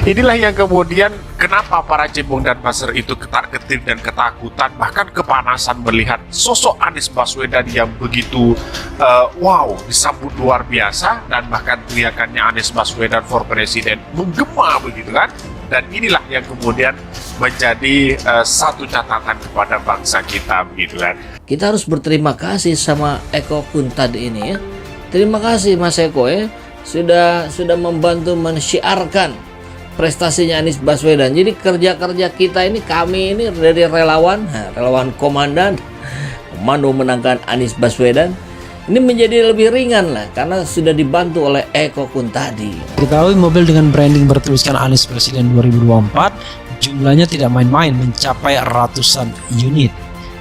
Inilah yang kemudian kenapa para cebong dan buzzer itu ketar-ketir dan ketakutan, bahkan kepanasan melihat sosok Anies Baswedan yang begitu wow, disambut luar biasa, dan bahkan teriakannya Anies Baswedan for President menggema begitu kan. Dan inilah yang kemudian menjadi satu catatan kepada bangsa kita begitu kan. Kita harus berterima kasih sama Eko Kuntad ini ya. Terima kasih Mas Eko ya, sudah membantu mensyiarkan prestasinya Anies Baswedan. Jadi kerja-kerja kita ini, kami ini dari relawan komandan komando menangkan Anies Baswedan, ini menjadi lebih ringan lah karena sudah dibantu oleh Eko Kuntadi. Diketahui mobil dengan branding bertuliskan Anies Presiden 2024 jumlahnya tidak main-main, mencapai ratusan unit.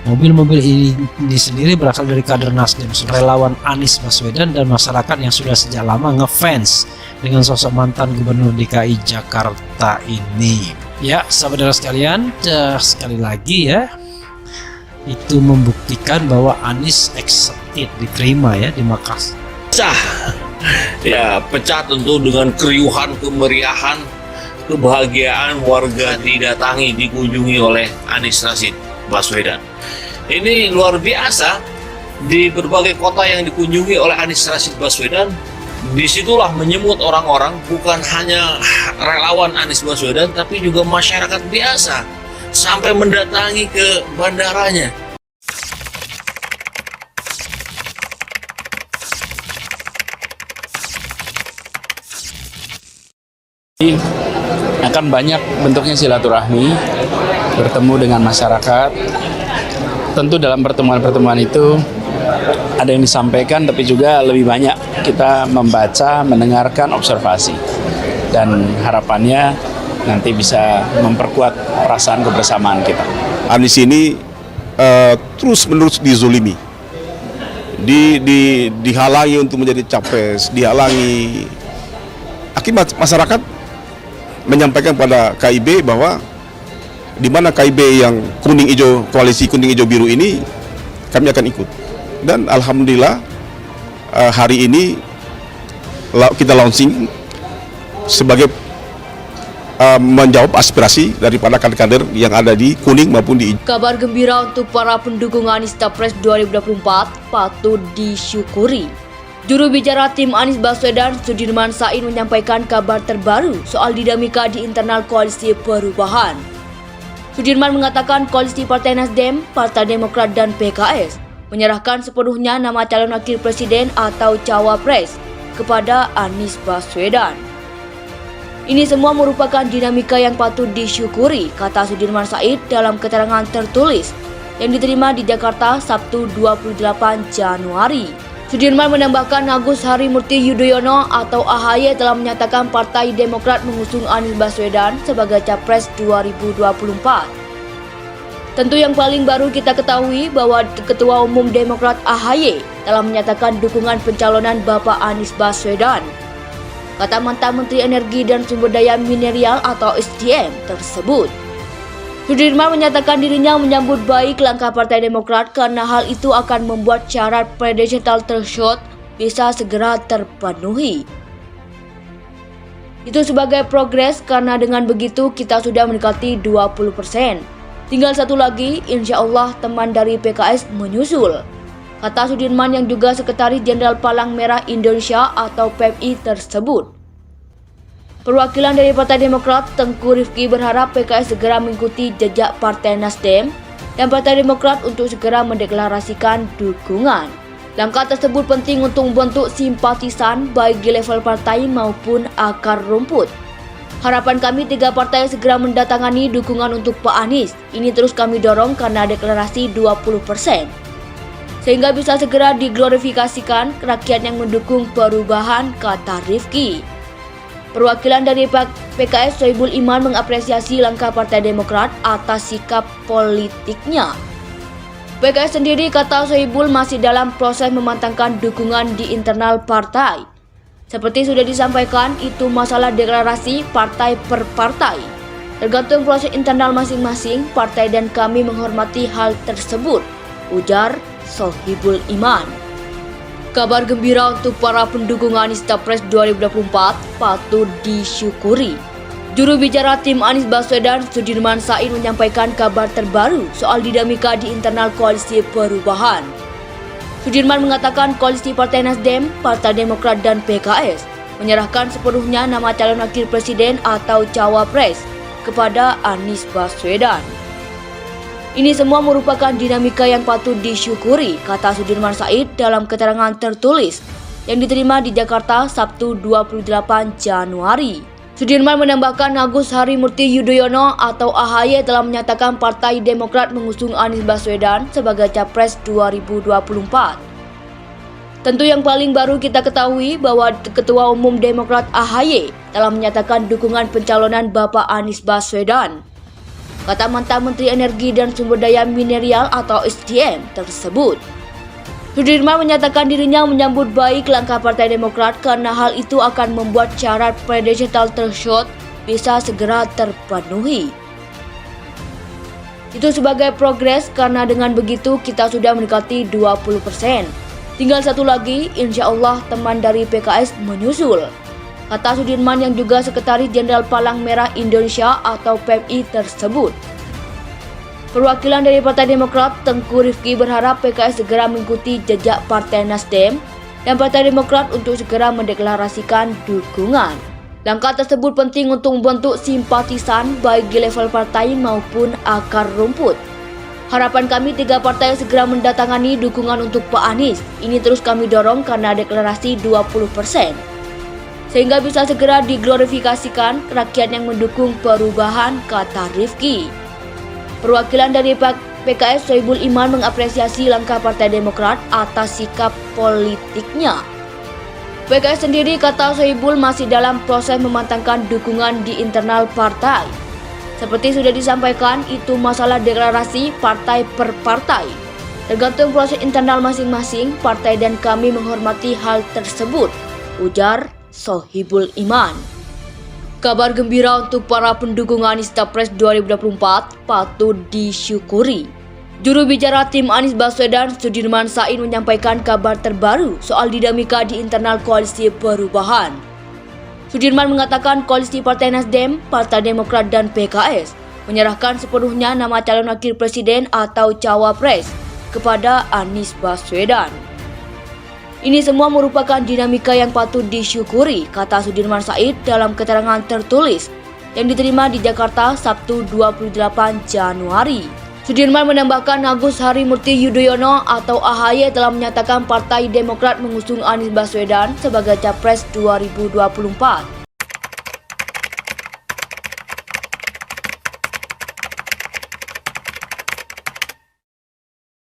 Mobil-mobil ini sendiri berasal dari kader Nasdem, relawan Anies Baswedan, dan masyarakat yang sudah sejak lama ngefans dengan sosok mantan Gubernur DKI Jakarta ini. Ya, saudara sekalian, sekali lagi ya, itu membuktikan bahwa Anies accepted, diterima ya di Makassar. Ya, pecah tentu dengan keriuhan, kemeriahan, kebahagiaan warga didatangi, dikunjungi oleh Anies Rashid Baswedan. Ini luar biasa, di berbagai kota yang dikunjungi oleh Anies Rashid Baswedan, disitulah menyemut orang-orang, bukan hanya relawan Anies Baswedan, tapi juga masyarakat biasa, sampai mendatangi ke bandaranya. Akan banyak bentuknya silaturahmi, bertemu dengan masyarakat. Tentu dalam pertemuan-pertemuan itu ada yang disampaikan, tapi juga lebih banyak kita membaca, mendengarkan, observasi. Dan harapannya nanti bisa memperkuat perasaan kebersamaan kita. Anies ini terus-menerus dizolimi, dihalangi untuk menjadi capres, dihalangi. Akibat masyarakat menyampaikan pada KIB bahwa di mana KIB yang kuning hijau, koalisi kuning hijau biru ini, kami akan ikut. Dan alhamdulillah hari ini kita launching sebagai menjawab aspirasi daripada kader-kader yang ada di kuning maupun di hijau. Kabar gembira untuk para pendukung Anies Capres 2024 patut disyukuri. Juru bicara tim Anies Baswedan, Sudirman Said, menyampaikan kabar terbaru soal dinamika di internal Koalisi Perubahan. Sudirman mengatakan koalisi Partai Nasdem, Partai Demokrat, dan PKS menyerahkan sepenuhnya nama calon wakil presiden atau cawapres kepada Anies Baswedan. Ini semua merupakan dinamika yang patut disyukuri, kata Sudirman Said dalam keterangan tertulis yang diterima di Jakarta Sabtu 28 Januari. Sudirman menambahkan Agus Harimurti Yudhoyono atau AHY telah menyatakan Partai Demokrat mengusung Anies Baswedan sebagai Capres 2024. Tentu yang paling baru kita ketahui bahwa Ketua Umum Demokrat AHY telah menyatakan dukungan pencalonan Bapak Anies Baswedan, kata mantan Menteri Energi dan Sumber Daya Mineral atau SDM tersebut. Sudirman menyatakan dirinya menyambut baik langkah Partai Demokrat karena hal itu akan membuat syarat presidential threshold bisa segera terpenuhi. Itu sebagai progres karena dengan begitu kita sudah mendekati 20%. Tinggal satu lagi, insya Allah teman dari PKS menyusul, kata Sudirman yang juga Sekretaris Jenderal Palang Merah Indonesia atau PMI tersebut. Perwakilan dari Partai Demokrat, Tengku Rifki, berharap PKS segera mengikuti jejak Partai Nasdem dan Partai Demokrat untuk segera mendeklarasikan dukungan. Langkah tersebut penting untuk membentuk simpatisan baik di level partai maupun akar rumput. Harapan kami tiga partai segera mendatangani dukungan untuk Pak Anies. Ini terus kami dorong karena deklarasi 20%. Sehingga bisa segera diglorifikasikan rakyat yang mendukung perubahan, kata Rifki. Perwakilan dari PKS Soebul Iman mengapresiasi langkah Partai Demokrat atas sikap politiknya. PKS sendiri, kata Soebul, masih dalam proses memantangkan dukungan di internal partai. Seperti sudah disampaikan, itu masalah deklarasi partai per partai. Tergantung proses internal masing-masing partai dan kami menghormati hal tersebut, ujar Sohibul Iman. Kabar gembira untuk para pendukung Anies Capres 2024 patut disyukuri. Juru bicara tim Anies Baswedan, Sudirman Said menyampaikan kabar terbaru soal dinamika di internal Koalisi Perubahan. Sudirman mengatakan koalisi Partai Nasdem, Partai Demokrat dan PKS menyerahkan sepenuhnya nama calon wakil presiden atau cawapres kepada Anies Baswedan. Ini semua merupakan dinamika yang patut disyukuri, kata Sudirman Said dalam keterangan tertulis yang diterima di Jakarta Sabtu 28 Januari. Sudirman menambahkan Agus Harimurti Yudhoyono atau AHY telah menyatakan Partai Demokrat mengusung Anies Baswedan sebagai Capres 2024. Tentu yang paling baru kita ketahui bahwa Ketua Umum Demokrat AHY telah menyatakan dukungan pencalonan Bapak Anies Baswedan. Kata mantan Menteri Energi dan Sumber Daya Mineral atau SDM tersebut. Sudirman menyatakan dirinya menyambut baik langkah Partai Demokrat karena hal itu akan membuat syarat presidential threshold bisa segera terpenuhi. Itu sebagai progres karena dengan begitu kita sudah mendekati 20%. Tinggal satu lagi, insya Allah teman dari PKS menyusul. Kata Sudirman yang juga Sekretaris Jenderal Palang Merah Indonesia atau PMI tersebut. Perwakilan dari Partai Demokrat, Tengku Rifki berharap PKS segera mengikuti jejak Partai Nasdem dan Partai Demokrat untuk segera mendeklarasikan dukungan. Langkah tersebut penting untuk membentuk simpatisan baik di level partai maupun akar rumput. Harapan kami tiga partai segera mendatangani dukungan untuk Pak Anies. Ini terus kami dorong karena deklarasi 20%. Sehingga bisa segera diglorifikasikan rakyat yang mendukung perubahan, kata Rifki. Perwakilan dari PKS Soebul Iman mengapresiasi langkah Partai Demokrat atas sikap politiknya. PKS sendiri, kata Soebul, masih dalam proses memantangkan dukungan di internal partai. Seperti sudah disampaikan, itu masalah deklarasi partai per partai. Tergantung proses internal masing-masing partai dan kami menghormati hal tersebut, ujar Sohibul Iman. Kabar gembira untuk para pendukung Anies Capres 2024 patut disyukuri. Juru bicara tim Anies Baswedan, Sudirman Said menyampaikan kabar terbaru soal dinamika di internal Koalisi Perubahan. Sudirman mengatakan koalisi Partai Nasdem, Partai Demokrat dan PKS menyerahkan sepenuhnya nama calon wakil presiden atau cawapres kepada Anies Baswedan. Ini semua merupakan dinamika yang patut disyukuri, kata Sudirman Said dalam keterangan tertulis yang diterima di Jakarta Sabtu 28 Januari. Sudirman menambahkan Agus Harimurti Yudhoyono atau AHY telah menyatakan Partai Demokrat mengusung Anies Baswedan sebagai Capres 2024.